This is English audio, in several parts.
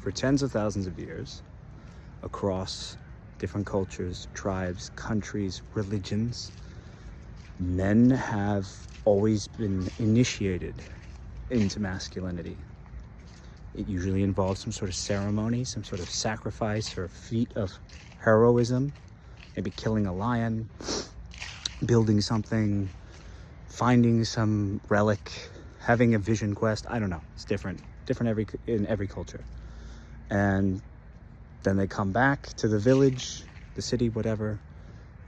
for tens of thousands of years, across different cultures, tribes, countries, religions, men have always been initiated into masculinity. It usually involves some sort of ceremony, some sort of sacrifice or feat of heroism, maybe killing a lion, building something, finding some relic, having a vision quest. I don't know. It's different in every culture. And then they come back to the village, the city, whatever,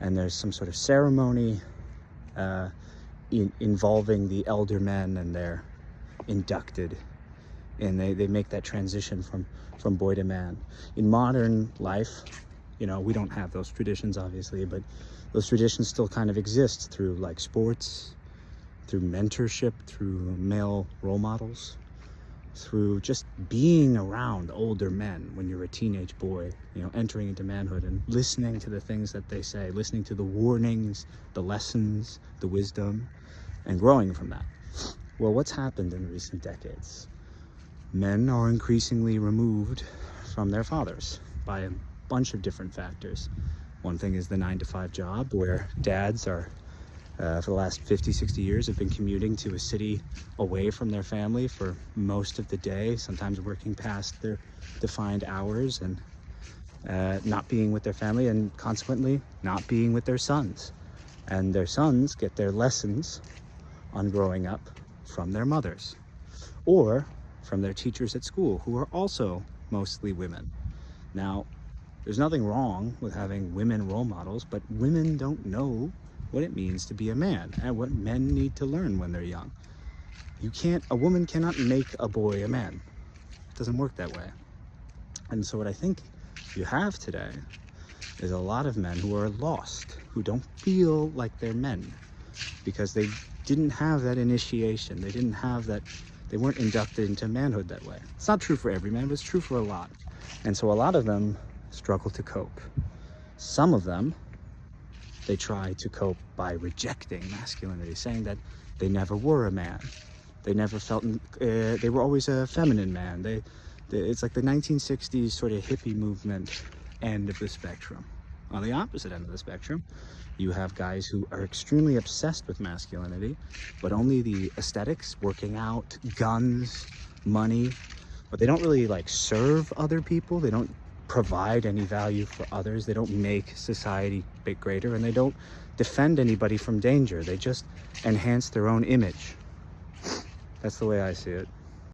and there's some sort of ceremony involving the elder men, and they're inducted, and they make that transition from boy to man. In modern life, we don't have those traditions, obviously, but those traditions still kind of exist through like sports, through mentorship, through male role models, through just being around older men when you're a teenage boy, entering into manhood and listening to the things that they say, listening to the warnings, the lessons, the wisdom, and growing from that. Well, what's happened in recent decades? Men are increasingly removed from their fathers by a bunch of different factors. One thing is the 9-to-5 job, where dads are, for the last 50, 60 years, have been commuting to a city away from their family for most of the day, sometimes working past their defined hours, and not being with their family, and consequently not being with their sons. And their sons get their lessons on growing up from their mothers, or from their teachers at school, who are also mostly women. Now, there's nothing wrong with having women role models, but women don't know what it means to be a man and what men need to learn when they're young. A woman cannot make a boy a man. It doesn't work that way. And so what I think you have today is a lot of men who are lost, who don't feel like they're men because they didn't have that initiation. They weren't inducted into manhood that way. It's not true for every man, but it's true for a lot. And so a lot of them struggle to cope. Some of them, they try to cope by rejecting masculinity, saying that they never were a man. They never felt, they were always a feminine man. It's like the 1960s sort of hippie movement end of the spectrum. On the opposite end of the spectrum, you have guys who are extremely obsessed with masculinity, but only the aesthetics, working out, guns, money, but they don't really serve other people. They don't provide any value for others. They don't make society a bit greater, and they don't defend anybody from danger. They just enhance their own image. That's the way I see it.